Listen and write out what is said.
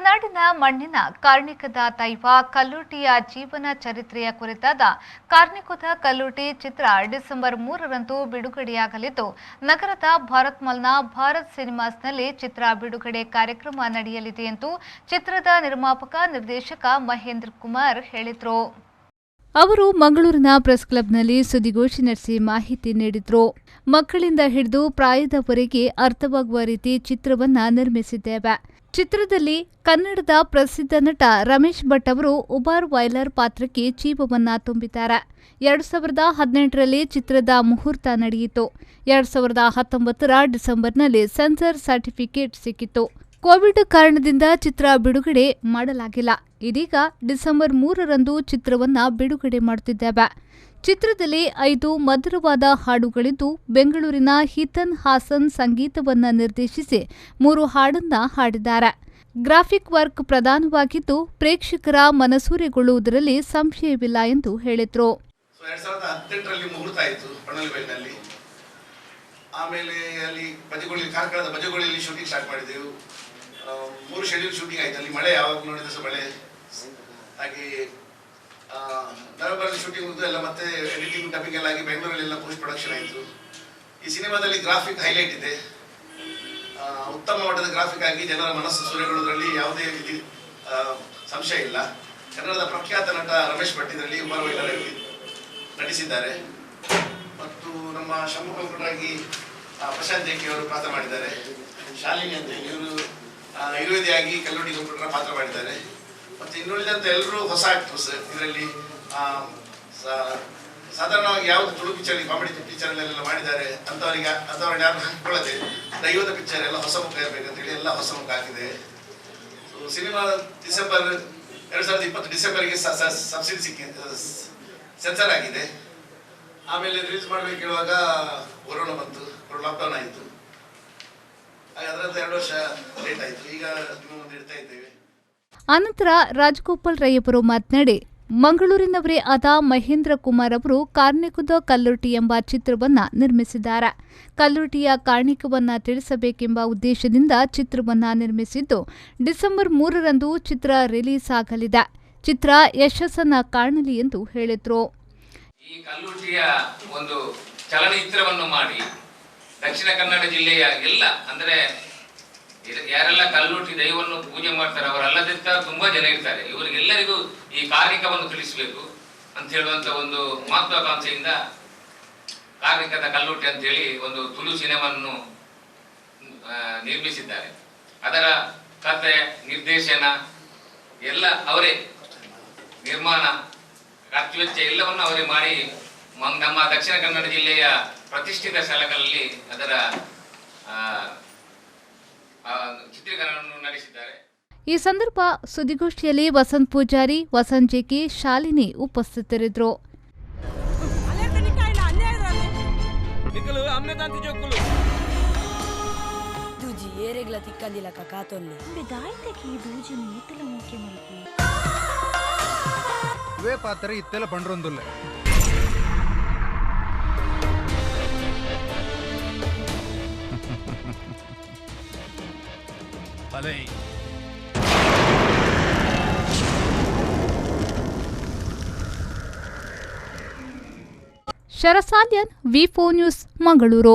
ಮಲೆನಾಡಿನ ಮಣ್ಣಿನ ಕಾರ್ಣಿಕದ ದೈವ ಕಲ್ಲೂಟಿಯ ಜೀವನ ಚರಿತ್ರೆಯ ಕುರಿತಾದ ಕಾರ್ಣಿಕದ ಕಲ್ಲೂಟಿ ಚಿತ್ರ ಡಿಸೆಂಬರ್ 3ರಂದು ಬಿಡುಗಡೆಯಾಗಲಿದ್ದು, ನಗರದ ಭಾರತ್ ಮಾಲ್ನ ಭಾರತ್ ಸಿನಿಮಾಸ್ನಲ್ಲಿ ಚಿತ್ರ ಬಿಡುಗಡೆ ಕಾರ್ಯಕ್ರಮ ನಡೆಯಲಿದೆ ಎಂದು ಚಿತ್ರದ ನಿರ್ಮಾಪಕ ನಿರ್ದೇಶಕ ಮಹೇಂದ್ರ ಕುಮಾರ್ ಹೇಳಿದರು. ಅವರು ಮಂಗಳೂರಿನ ಪ್ರೆಸ್ ಕ್ಲಬ್ನಲ್ಲಿ ಸುದ್ದಿಗೋಷ್ಠಿ ನಡೆಸಿ ಮಾಹಿತಿ ನೀಡಿದರು. ಮಕ್ಕಳಿಂದ ಹಿಡಿದು ಪ್ರಾಯದವರೆಗೆ ಅರ್ಥವಾಗುವ ರೀತಿ ಚಿತ್ರವನ್ನ ನಿರ್ಮಿಸಿದ್ದೇವೆ. ಚಿತ್ರದಲ್ಲಿ ಕನ್ನಡದ ಪ್ರಸಿದ್ಧ ನಟ ರಮೇಶ್ ಭಟ್ ಅವರು ಉಬಾರ್ ವೈಲರ್ ಪಾತ್ರಕ್ಕೆ ಜೀವವನ್ನ ತುಂಬಿದ್ದಾರೆ. 2018ರಲ್ಲಿ ಚಿತ್ರದ ಮುಹೂರ್ತ ನಡೆಯಿತು. 2019ರ ಡಿಸೆಂಬರ್ನಲ್ಲಿ ಸೆನ್ಸಾರ್ ಸರ್ಟಿಫಿಕೇಟ್ ಸಿಕ್ಕಿತ್ತು. ಕೋವಿಡ್ ಕಾರಣದಿಂದ ಚಿತ್ರ ಬಿಡುಗಡೆ ಮಾಡಲಾಗಿಲ್ಲ. ಇದೀಗ ಡಿಸೆಂಬರ್ 3ರಂದು ಚಿತ್ರವನ್ನ ಬಿಡುಗಡೆ ಮಾಡುತ್ತಿದ್ದೇವೆ. ಚಿತ್ರದಲ್ಲಿ 5 ಮಧುರವಾದ ಹಾಡುಗಳಿದ್ದು, ಬೆಂಗಳೂರಿನ ಹಿತನ್ ಹಾಸನ್ ಸಂಗೀತವನ್ನ ನಿರ್ದೇಶಿಸಿ 3 ಹಾಡನ್ನ ಹಾಡಿದ್ದಾರೆ. ಗ್ರಾಫಿಕ್ ವರ್ಕ್ ಪ್ರಧಾನವಾಗಿದ್ದು, ಪ್ರೇಕ್ಷಕರ ಮನಸೂರೆಗೊಳ್ಳುವುದರಲ್ಲಿ ಸಂಶಯವಿಲ್ಲ ಎಂದು ಹೇಳಿದರು. 2018ರಲ್ಲಿ ಮುಹೂರ್ತ ಆಯಿತು ಪಣಲಬೈಲ್ನಲ್ಲಿ. ಆಮೇಲೆ ಅಲ್ಲಿ ಕಾರ್ಕಳದ ಬಜಗೋಳಿಯಲ್ಲಿ ಶೂಟಿಂಗ್ ಸ್ಟಾರ್ಟ್ ಮಾಡಿದೆವು. 3 ಶೆಡ್ಯೂಲ್ ಶೂಟಿಂಗ್ ಆಯಿತು. ಅಲ್ಲಿ ಮಳೆ ಯಾವಾಗ ನೋಡಿದ ಸಹ ಮಳೆ. ಹಾಗೆ ನವೆಂಬರಲ್ಲಿ ಶೂಟಿಂಗ್ ಮುಗಿದು ಎಲ್ಲ ಮತ್ತೆ ಎಡಿಟಿಂಗ್ ಡಬ್ಬಿಂಗ್ ಎಲ್ಲ ಆಗಿ ಬೆಂಗಳೂರಲ್ಲೆಲ್ಲ ಪೋಸ್ಟ್ ಪ್ರೊಡಕ್ಷನ್ ಆಯಿತು. ಈ ಸಿನಿಮಾದಲ್ಲಿ ಗ್ರಾಫಿಕ್ ಹೈಲೈಟ್ ಇದೆ. ಉತ್ತಮ ಮಟ್ಟದ ಗ್ರಾಫಿಕ್ ಆಗಿ ಜನರ ಮನಸ್ಸು ಸೂರೆಗೊಳ್ಳುವುದರಲ್ಲಿ ಯಾವುದೇ ರೀತಿ ಸಂಶಯ ಇಲ್ಲ. ಕನ್ನಡದ ಪ್ರಖ್ಯಾತ ನಟ ರಮೇಶ್ ಭಟ್ ಇದರಲ್ಲಿ ಉಬಾರ್ ವೈಲರಲ್ಲಿ ನಟಿಸಿದ್ದಾರೆ. ಮತ್ತು ನಮ್ಮ ಶಂಭುಕಂಕರಾಗಿ ಪ್ರಶಾಂತ್ ಜೇಕಿ ಅವರು ಪಾತ್ರ ಮಾಡಿದ್ದಾರೆ. ಶಾಲಿನಿ ಅಂತ ಇವರು ಯುವತಿಯಾಗಿ ಕಲ್ಲೂಟಿ ಕಂಪ್ಯೂಟರ್ ಪಾತ್ರ ಮಾಡಿದ್ದಾರೆ. ಮತ್ತು ಇನ್ನುಳಿದಂತ ಎಲ್ಲರೂ ಹೊಸ ಆಕ್ಟರ್ಸ್ ಇದರಲ್ಲಿ. ಸಾಧಾರಣವಾಗಿ ಯಾವುದು ತುಳು ಪಿಕ್ಚರ್ ಕಾಮಿಡಿ ಪಿಕ್ಚರ್ಗಳೆಲ್ಲ ಮಾಡಿದ್ದಾರೆ ಅಂಥವ್ರಿಗೆ ಯಾರು ಹಾಕಿಕೊಳ್ಳದೆ ದೈವದ ಪಿಕ್ಚರ್ ಎಲ್ಲ ಹೊಸ ಮುಖ ಇರಬೇಕಂತೇಳಿ ಎಲ್ಲ ಹೊಸ ಮುಖ ಹಾಕಿದೆ. ಸಿನಿಮಾ ಡಿಸೆಂಬರ್ 2020 ಡಿಸೆಂಬರ್ಗೆ ಸಬ್ಸಿಡಿ ಸೆನ್ಸರ್ ಆಗಿದೆ. ಆಮೇಲೆ ರಿಲೀಸ್ ಮಾಡಬೇಕು ಹೇಳುವಾಗ ಕೊರೋನಾ ಬಂತು, ಲಾಕ್ಡೌನ್ ಆಯಿತು. ಹಾಗೆ ಅದರಲ್ಲಿ 2 ವರ್ಷ ಲೇಟ್ ಆಯಿತು. ಈಗ ಮುಂದೆ ಇಡ್ತಾ ಇದ್ದೇವೆ. ಅನಂತರ ರಾಜಗೋಪಾಲ್ ರೈ ಅವರು ಮಾತನಾಡಿ, ಮಂಗಳೂರಿನವರೇ ಆದ ಮಹೇಂದ್ರ ಕುಮಾರ್ ಅವರು ಕಾರ್ಣಿಕದ ಕಲ್ಲೂಟಿ ಎಂಬ ಚಿತ್ರವನ್ನ ನಿರ್ಮಿಸಿದ್ದಾರೆ. ಕಲ್ಲೂಟಿಯ ಕಾರ್ಣಿಕವನ್ನ ತಿಳಿಸಬೇಕೆಂಬ ಉದ್ದೇಶದಿಂದ ಚಿತ್ರವನ್ನ ನಿರ್ಮಿಸಿದ್ದು, ಡಿಸೆಂಬರ್ 3ರಂದು ಚಿತ್ರ ರಿಲೀಸ್ ಆಗಲಿದೆ. ಚಿತ್ರ ಯಶಸ್ಸನ್ನ ಕಾಣಲಿ ಎಂದು ಹೇಳಿದರು. ಈ ಕಲ್ಲೂಟಿಯ ಒಂದು ಚಲನಚಿತ್ರವನ್ನು ಮಾಡಿ ದಕ್ಷಿಣ ಕನ್ನಡ ಜಿಲ್ಲೆಯ ಎಲ್ಲ ಅಂದ್ರೆ ಯಾರೆಲ್ಲ ಕಲ್ಲೂಟಿ ದೈವವನ್ನು ಪೂಜೆ ಮಾಡ್ತಾರೆ ಅವರಲ್ಲದಿದ್ದ ತುಂಬಾ ಜನ ಇರ್ತಾರೆ. ಇವರಿಗೆಲ್ಲರಿಗೂ ಈ ಕಾರ್ಣಿಕವನ್ನು ತಿಳಿಸಬೇಕು ಅಂತ ಹೇಳುವಂತ ಒಂದು ಮಹತ್ವಾಕಾಂಕ್ಷೆಯಿಂದ ಕಾರ್ಣಿಕದ ಕಲ್ಲೂಟಿ ಅಂತ ಹೇಳಿ ಒಂದು ತುಳು ಸಿನಿಮಾವನ್ನು ನಿರ್ಮಿಸಿದ್ದಾರೆ. ಅದರ ಕಥೆ, ನಿರ್ದೇಶನ ಎಲ್ಲ ಅವರೇ, ನಿರ್ಮಾಣ, ಖರ್ಚು ವೆಚ್ಚ ಎಲ್ಲವನ್ನು ಅವರೇ ಮಾಡಿ ನಮ್ಮ ದಕ್ಷಿಣ ಕನ್ನಡ ಜಿಲ್ಲೆಯ ಪ್ರತಿಷ್ಠಿತ ಸ್ಥಳಗಳಲ್ಲಿ ಅದರ ಚಿತ್ರೀಕರಣವನ್ನು ನಡೆಸಿದ್ದಾರೆ. ಈ ಸಂದರ್ಭ ಸುದ್ದಿಗೋಷ್ಠಿಯಲ್ಲಿ ವಸಂತ್ ಪೂಜಾರಿ, ವಸಂತ್ ಜೇಕಿ, ಶಾಲಿನಿ ಉಪಸ್ಥಿತರಿದ್ದರು. ಶರಸಾದ್ಯನ್, ವಿ4 ನ್ಯೂಸ್, ಮಂಗಳೂರು.